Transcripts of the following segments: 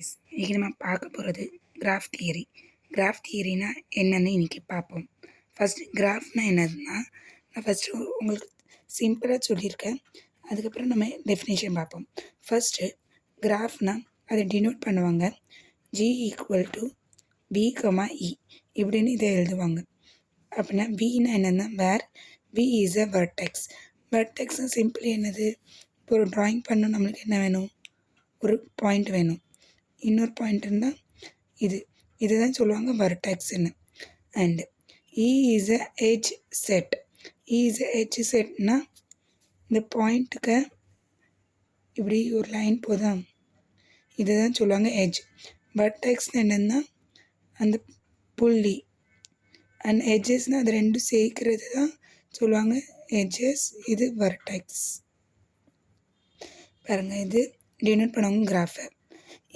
இன்றைக்கி நம்ம பார்க்க போகிறது கிராஃப் தியரி. கிராஃப் தியரினா என்னன்னு இன்றைக்கி பார்ப்போம். ஃபஸ்ட்டு கிராஃப்னா என்னதுன்னா, நான் ஃபஸ்ட்டு உங்களுக்கு சிம்பிளாக சொல்லியிருக்கேன். அதுக்கப்புறம் நம்ம டெஃபினேஷன் பார்ப்போம். ஃபஸ்ட்டு கிராஃப்னால் அதை டினோட் பண்ணுவாங்க G = B, E இப்படின்னு இதை எழுதுவாங்க. அப்படின்னா வினா என்னென்னா where V is a vertex. வெர்டெக்ஸ்னால் சிம்பிளி என்னது, இப்போ ஒரு ட்ராயிங் பண்ணணும், நம்மளுக்கு என்ன வேணும், ஒரு பாயிண்ட் வேணும். இன்னொரு பாயிண்ட் இருந்தால் இதுதான் சொல்லுவாங்க வெர்டெக்ஸ்ன்னு. And E is a edge set. E is a edge setனா இந்த பாயிண்ட்டுக்கு இப்படி ஒரு லைன் போதா, இதுதான் சொல்லுவாங்க எட்ஜ். வெர்டெக்ஸ் என்னென்னா அந்த புள்ளி. அண்ட் எட்ஜஸ்னால் அது ரெண்டும் சேர்க்கிறது தான் சொல்லுவாங்க எட்ஜஸ். இது வெர்டெக்ஸ். பாருங்கள், இது டினோட் பண்ணுவாங்க கிராஃபை.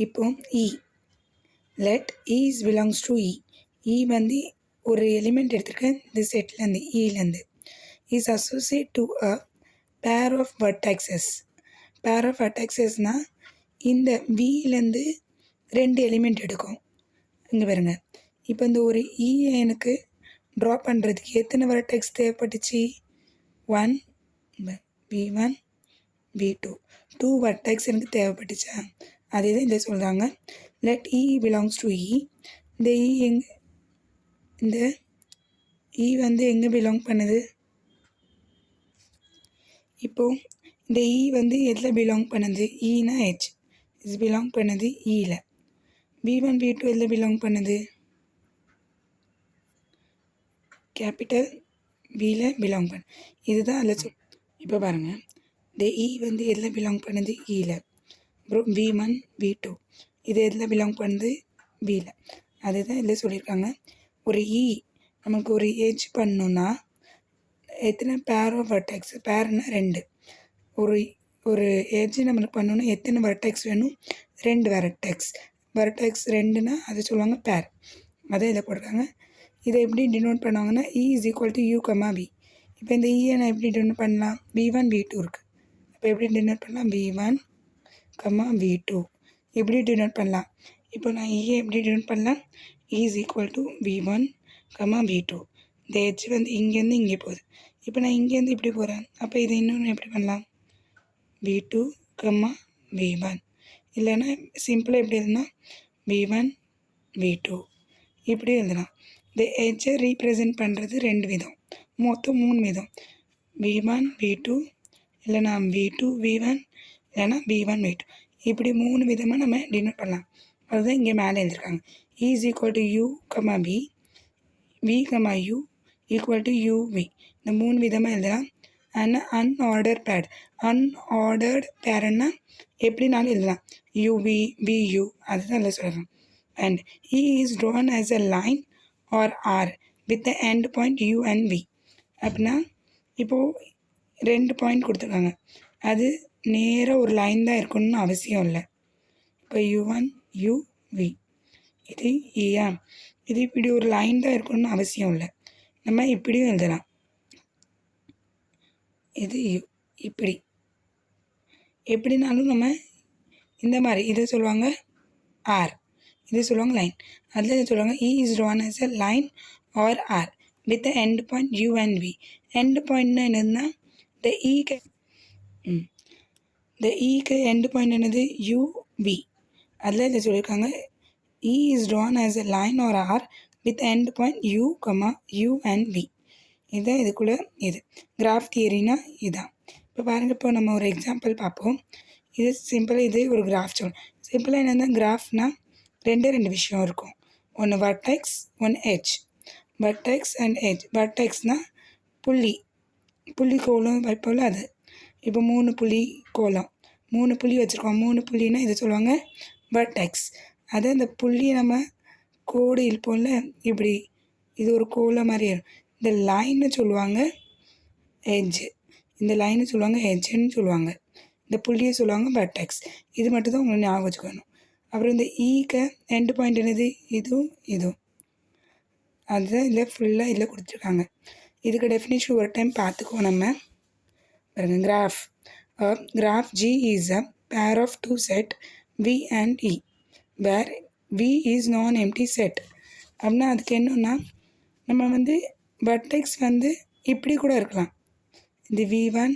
இப்போ let is belongs to E வந்து ஒரு எலிமெண்ட் எடுத்துருக்கேன் இந்த செட்லேருந்து, இலேருந்து. Is associate to a pair of வெர்டெக்ஸஸ். Pair of வெர்டெக்ஸஸ்னால் இந்த விலேருந்து 2 எலிமெண்ட் எடுக்கும். இங்கே பாருங்க, இப்போ இந்த ஒரு எனக்கு ட்ரா பண்ணுறதுக்கு எத்தனை வெர்டெக்ஸ் தேவைப்பட்டுச்சு? 1 V1 V2 2 வெர்டெக்ஸ் எனக்கு தேவைப்பட்டுச்சா? அதே தான் இதில் சொல்கிறாங்க. லெட் பிலாங்ஸ் டு இந்த இந்த வந்து எங்கே பிலாங் பண்ணுது? இப்போது இந்த வந்து எதில் பிலாங் பண்ணுது? ஈனா ஹெச். இது பிலாங் பண்ணுது ஈல. V1 V2 எதில் பிலாங் பண்ணுது? கேபிட்டல் வியில் பிலாங் பண்ணு. இதுதான் அதில் இப்போ பாருங்கள், இந்த வந்து எதில் பிலாங் பண்ணுது? ஈல. அப்புறம் V1 V2 இது எதில் பிலாங் பண்ணுது? வியில். அதுதான் இதில் சொல்லியிருக்காங்க. ஒரு நமக்கு ஒரு எட்ஜ் பண்ணணுன்னா எத்தனை பேர் ஆஃப் வெர்டெக்ஸ்? பேர்னா 2. ஒரு எட்ஜ் நம்மளுக்கு பண்ணணுன்னா எத்தனை வெர்டெக்ஸ் வேணும்? 2 வெர்டெக்ஸ். வெர்டெக்ஸ் 2னா அதை சொல்லுவாங்க பேர். அதை இதை போடுறாங்க. இதை எப்படி டினோட் பண்ணுவாங்கன்னா E = U, V. இப்போ இந்த நான் எப்படி டினோட் பண்ணலாம்? V1 V2 இருக்குது. இப்போ எப்படி டினோட் பண்ணலாம்? V1, V2 எப்படி டினோட் பண்ணலாம்? இப்போ நான் எப்படி டினோட் பண்ணலாம்? E = V1, V2. இந்த எட்ஜ் வந்து இங்கேருந்து இங்கே போகுது. இப்போ நான் இங்கேருந்து இப்படி போகிறேன். அப்போ இதை இன்னொன்று எப்படி பண்ணலாம்? V2, V1. இல்லைன்னா சிம்பிளாக எப்படி எழுதுனா V1 V2 இப்படி எழுதலாம். இந்த எட்ஜை ரீப்ரசன்ட் பண்ணுறது 2 விதம், மொத்தம் 3 விதம். V1 V2 இல்லைனா V2 V1 இல்லைனா V1 V2 இப்படி 3 விதமாக நம்ம டினோட் பண்ணலாம். அதுதான் இங்கே மேலே எழுதியிருக்காங்க. E = U, V, V, U = UV. இந்த 3 விதமாக எழுதலாம். அண்ட் அன்ஆர்டர் பேர். அன்ஆர்டர்டு பேர்னா எப்படினாலும் எழுதலாம். UV, VU அதுதான் இல்லை சொல்கிறேன். And E is drawn as a line or R with the end point U and V. அப்படின்னா இப்போது 2 பாயிண்ட் கொடுத்துருக்காங்க. அது நேராக ஒரு லைன் தான் இருக்கணும்னு அவசியம் இல்லை. இப்போ U1 UV இது இது இப்படி ஒரு லைன் தான் இருக்கணும்னு அவசியம் இல்லை. நம்ம இப்படியும் எழுதலாம். இது இப்படி எப்படினாலும் நம்ம இந்த மாதிரி இதை சொல்லுவாங்க ஆர், இது சொல்லுவாங்க லைன். அதில் இதை சொல்லுவாங்க E is drawn as a line or R with the end point U and V. end பாயிண்ட்னா என்னதுன்னா இந்த ஈக்கு எண்ட் பாயிண்ட் என்னது? UV. அதில் இதை சொல்லியிருக்காங்க E is drawn as a line or R with end point U and V. இதுதான் இதுக்குள்ளே இது graph தியரினா இதுதான். இப்போ பாருங்கள், இப்போ நம்ம ஒரு எக்ஸாம்பிள் பார்ப்போம். இது சிம்பிளாக இது ஒரு கிராஃப் சொல்லணும். சிம்பிளாக என்னென்னா கிராஃப்னால் 2 விஷயம் இருக்கும். ஒன்று வெர்டெக்ஸ், ஒன்று எட்ஜ். Vertex and edge. வெர்டெக்ஸ்னால் புள்ளி கோலம் வைப்போல் அது. இப்போ 3 புள்ளி கோலம், 3 புள்ளி வச்சுருக்கோம். 3 புள்ளினா இதை சொல்லுவாங்க வெர்டெக்ஸ். அதை அந்த புள்ளியை நம்ம கோடு இழுப்போம்ல இப்படி, இது ஒரு கோலம் மாதிரி இருக்கும். இந்த லைன்னு சொல்லுவாங்க எட்ஜு. இந்த லைனை சொல்லுவாங்க எட்ஜுன்னு சொல்லுவாங்க. இந்த புள்ளியை சொல்லுவாங்க வெர்டெக்ஸ். இது மட்டும் தான் உங்களுக்கு ஞாபகம் வச்சுக்கணும். அப்புறம் இந்த ஈக்கு எண்டு பாயிண்ட் என்னது? இதுவும் அதுதான் இதில் ஃபுல்லாக இதில் கொடுத்துருக்காங்க. இதுக்கு டெஃபினேஷன் ஒரு டைம் பார்த்துக்குவோம் நம்ம. பாருங்க, graph G is a pair of 2 set V and E where V is non empty set அப்படின்னா அதுக்கு என்னன்னா நம்ம வந்து வெர்டெக்ஸ் வந்து இப்படி கூட இருக்கலாம். இது V1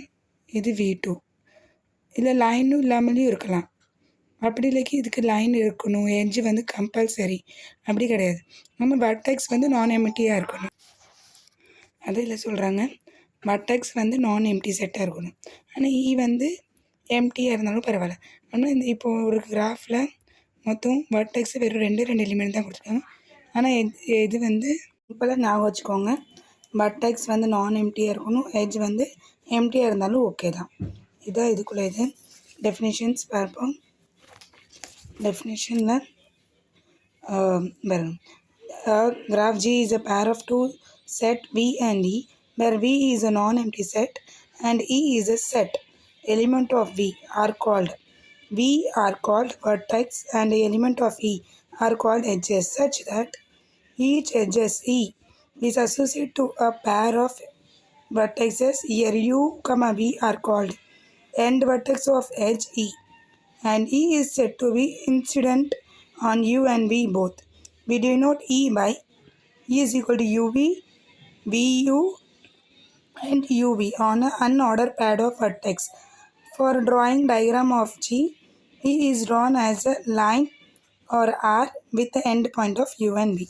இது V2 இல்லை லைனும் இல்லாமலேயும் இருக்கலாம். அப்படி இல்லைக்கி இதுக்கு லைன் இருக்கணும், எட்ஜ் வந்து கம்பல்சரி அப்படி கிடையாது. நம்ம வெர்டெக்ஸ் வந்து நான் எம்டியாக இருக்கணும். அதில் சொல்கிறாங்க வெர்டெக்ஸ் வந்து நான் எம்டி செட்டாக இருக்கணும். ஆனால் வந்து எம்டியாக இருந்தாலும் பரவாயில்ல. ஆனால் இந்த இப்போது ஒரு கிராஃபில் மொத்தம் வெர்டெக்ஸ் வெறும் ரெண்டு எலிமெண்ட் தான் கொடுத்துருக்காங்க. ஆனால் இது வந்து இப்போலாம் ஞாபகம் வச்சுக்கோங்க, வெர்டெக்ஸ் வந்து நான் எம்டியாக இருக்கணும், எட்ஜ் வந்து எம்டியாக இருந்தாலும் ஓகே தான். இதான் இதுக்குள்ளே இது டெஃபினேஷன்ஸ் பார்ப்போம். டெஃபினேஷனில் பாருங்க, graph G is a pair of two set V and E where V is a non-empty set and E is a set element of V are called vertex and the element of E are called edges such that each edges E is associated to a pair of vertices. Here U, V are called end vertex of edge E and E is said to be incident on U and V both. We denote E by E is equal to UV, VU and UV on an unordered pad of vertex. For drawing diagram of G, E is drawn as a line or R with the end point of U and V.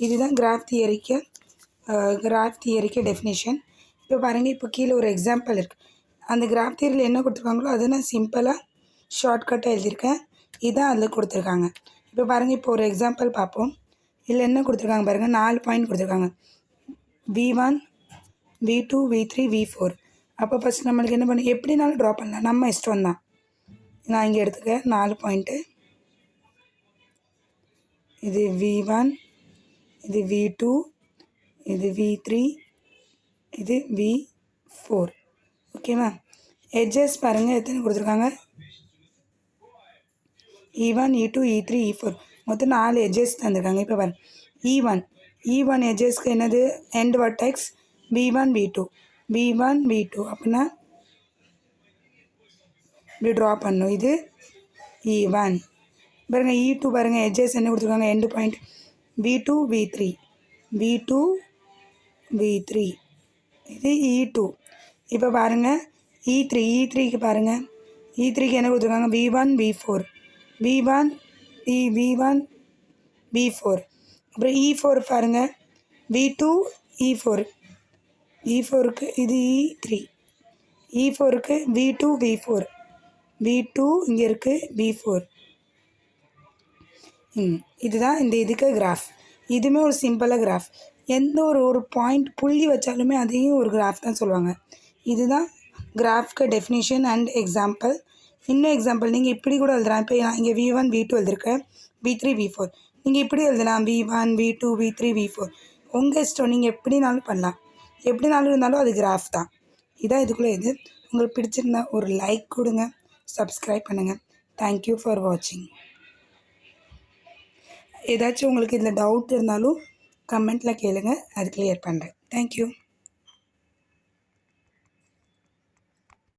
இதுதான் graph தியரிக்கு definition. இப்போ பாருங்கள், இப்போ கீழே ஒரு example இருக்குது. அந்த graph தியரியில் என்ன கொடுத்துருக்காங்களோ அதை நான் சிம்பிளாக ஷார்ட்கட்டாக எழுதியிருக்கேன். இதுதான் அதில் கொடுத்துருக்காங்க. இப்போ பாருங்கள், இப்போ ஒரு எக்ஸாம்பிள் பார்ப்போம். இதில் என்ன கொடுத்துருக்காங்க பாருங்கள், 4 பாயிண்ட் கொடுத்துருக்காங்க. V1, V2, V3, V4. அப்போ ஃபஸ்ட் நம்மளுக்கு என்ன பண்ண எப்படினாலும் ட்ரா பண்ணலாம், நம்ம இஷ்டம் தான். நான் இங்கே எடுத்துக்க 4 பாயிண்ட்டு. இது V1, இது V2, இது V3, இது V4. ஓகேவா? எட்ஜஸ் பாருங்கள் எத்தனை கொடுத்துருக்காங்க, E1, E2, E3, E4 மொத்தம் 4 எட்ஜஸ் தந்துருக்காங்க. இப்போ பாருங்கள், E1 எட்ஜஸ்க்கு என்னது எண்ட் வர்டெக்ஸ் V1, V2 அப்படின்னா இப்படி ட்ரா பண்ணும். இது E1. பாருங்கள் E2 பாருங்கள், எட்ஜஸ் என்ன கொடுத்துருக்காங்க எண்டு பாயிண்ட் V2, V3 இது E2. இப்போ பாருங்கள் E3க்கு பாருங்கள், E3க்கு என்ன கொடுத்துருக்காங்க V1, V4. அப்புறம் E4 பாருங்கள் V2, E4க்கு இது E4க்கு V2, V2 இங்கே இருக்குது V4. இதுதான் இந்த இதுக்கு கிராஃப். இதுவுமே ஒரு சிம்பிளாக கிராஃப். எந்த ஒரு பாயிண்ட் புள்ளி வச்சாலுமே அதையும் ஒரு கிராஃப் தான் சொல்லுவாங்க. இதுதான் கிராஃப்க்கு டெஃபினிஷன் அண்ட் எக்ஸாம்பிள். இன்னும் எக்ஸாம்பிள் நீங்கள் இப்படி கூட எழுதலாம். இப்போ நான் இங்கே V1, V2 எழுதிருக்கேன், V3, V4. நீங்கள் இப்படி எழுதலாம் V1, V2, V3, V4. உங்கள் இஷ்டம், நீங்கள் எப்படினாலும் பண்ணலாம். எப்படினாலும் இருந்தாலும் அது கிராஃப் தான். இதான் இதுக்குள்ளே இது. உங்களுக்கு பிடிச்சிருந்தா ஒரு லைக் கொடுங்க, சப்ஸ்கிரைப் பண்ணுங்கள். தேங்க்யூ ஃபார் வாட்சிங். ஏதாச்சும் உங்களுக்கு இதில் டவுட் இருந்தாலும் கமெண்ட்டில் கேளுங்க, அது கிளியர் பண்ணுறேன். தேங்க்யூ.